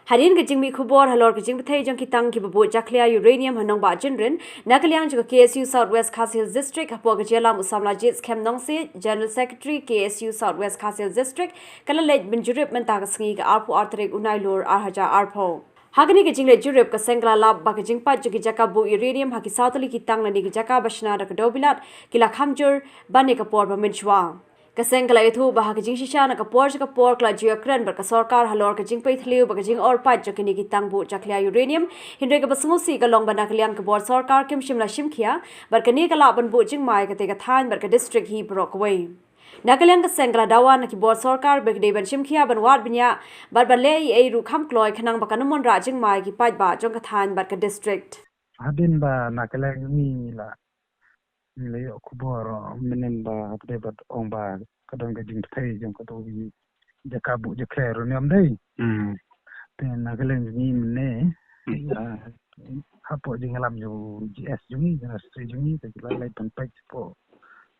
Harin ke jing mi khubor halor ke jing bthai jong ki tang ki Buh Jakhlia Uranium hanong ba jinrin nakaliang jong KSU Southwest Khasi Hills District hapo ke jelam usamla jits kem nong se General Secretary KSU Southwest Khasi Hills District kala lej bin jurip men ta sngi ga arpu artrek unai lor arhaja arpo Hagani ke jingle jurip ke sengla lab ba ke jing pat jogi Jaka Buh Uranium haki Tylli ki tang lani ke Jaka bashna da ke dobilat kila khamjur bane ka por ba minchwa Kasengla itu bah ke jing shisha na kapor kla jiakren ber ka sarkar halor ke jing Pait ba ke jing or pat jokini ki tang Buh Jakhlia Uranium hindre ke basmusi ka long bana kliang ke bor sarkar kim shimla shimkhia ber ke ni ka la ban bu jing mai ke te ka than ber ke district hi brok away Nakaliang ka sengla dawa na ki bor sarkar ber ke de ban shimkhia ban wat binya bar le ei ru kham kloi khanang ba kanumon ra jing mai ki pat ba jong ka than ber ke district Hadin ba nakaliang ni la nilai kubur menen ba update bat ong ba kadang gajing thai jong ko to Jaka Buh Jakhlia Uranium dai te nakaliang ni mene hapo jing alam jo GS jungi jang stri jungi te lai pan pai po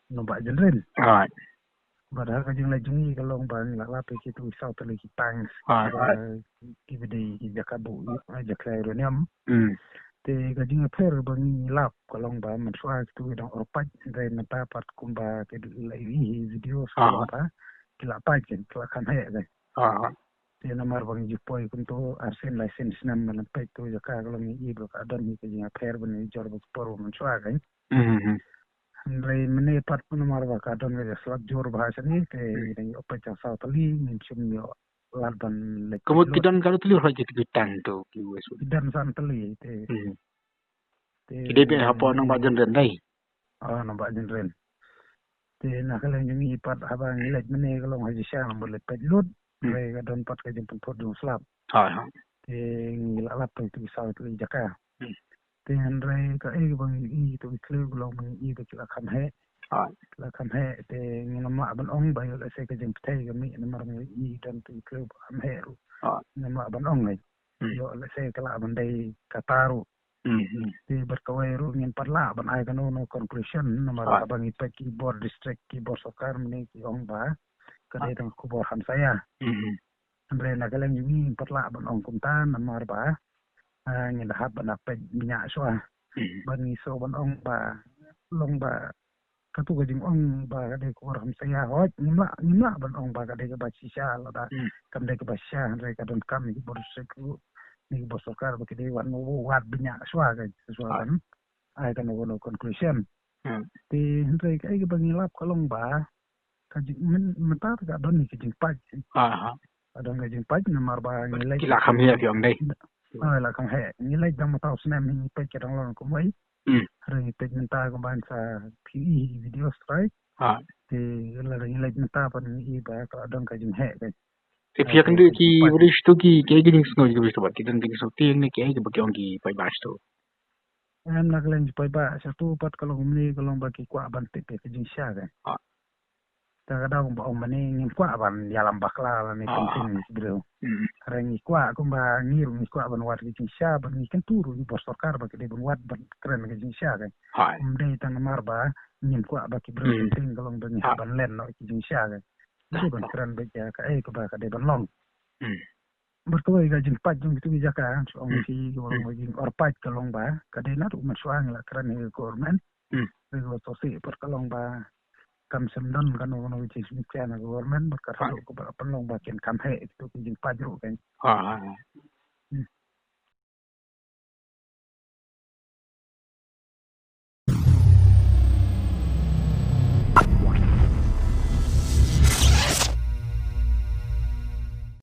no ba jenren Right. Badal ka jing lai jungi ka long ba la la pe ki tu sau tali ki tang ki bidi ki Jaka Buh Jakhlia Uranium te gajing affair bang lap kalong ba man swa tu dang orpat dai mata pat kumba ke lai video sa ba kila pa ken kila kan he dai te namar bang jupoi kunto arsen license nam man pe tu Jaka kalong i bro ka dan ni ke jing affair bang jor ba por man swa kai dai mene pat namar ba ka dan ge slap jor ba sani te dai opa cha sa tali min chum yo larban le Kemudian kita kalau tulis lagi kita tu kiwes. dan san tali te Kita be apa nang bajan rendai. Nampak jenren. Te nakalang yung ipat habang ilag mene kalong haji siya ng bulit pedlot. Kaya kadon pat ka jeng pempot yung slap. Te ngilalap pa ito isaw ito Jaka. Te handray ka bang ito ikli gulong mang ito kila kamhe. Kila kamhe te nginama aban ong ba yung lasay ka jeng patay kami namarang itan ito ikli kamhe. Nginama aban ong ay. Yung lasay kala aban day kataro. Di berkawai ru ngin parla ban ai kanu no conclusion nomor abang ipa ki bor district ki bor sokar meni ki ong ba kadai tang ku bor ham saya andre na galang yumi parla ban ong kumtan nomor ba ngin hab ban apa minyak so ban ni so ban ong ba long ba katu gajing ong ba kadai ku bor ham saya hot nimla ban ong ba kadai ka ba sisa la da kam dai ka ba sha andre kadon kam ki bor district ni bosokar bakit wan wat banyak suara kan ai kan no conclusion ti hentai kai ke bangilap kalong ba kaji mentar ka don ni kijing paj adon kijing paj namar ba nilai Kila kami ya yang dai. La kan he nilai dam tau snam ni pe ke dong lon ko mai hari pe mentar ko ban sa PE video strike ti la nilai mentar pan i ba ka adon kijing he kan Tapi kan tu ki berish tu ki kayak gini semua juga bisa buat. Kita nanti shooting ni kayak bagi orang ki pai bas tu. Em nak lain pai ba satu pat kalau ni kalau bagi kuat ban pe ke jing sya kan. Kadang ba om mani ngin kuat ban dalam bakla ni penting bro. Karena ni kuat ko ba ngir ni kuat ban wat ke jing sya ban ni kan turu ni bos sokar ba ke ban wat ban keren ke jing sya kan. Dei tan mar ba ngin kuat ba ki bro penting kalau ban len no ke jing sya kan. Itu ban keren ba ya ka ko ba ka de ban long. Bertuai ka jing pat jung itu Jaka ong si orang jing or pat kalong ba kadena tu maswang la kran ni government ko to si per kalong ba kam semdon kan ono jing semkian government berkara ko ba penlong ba ken kam he itu jing pat ru kan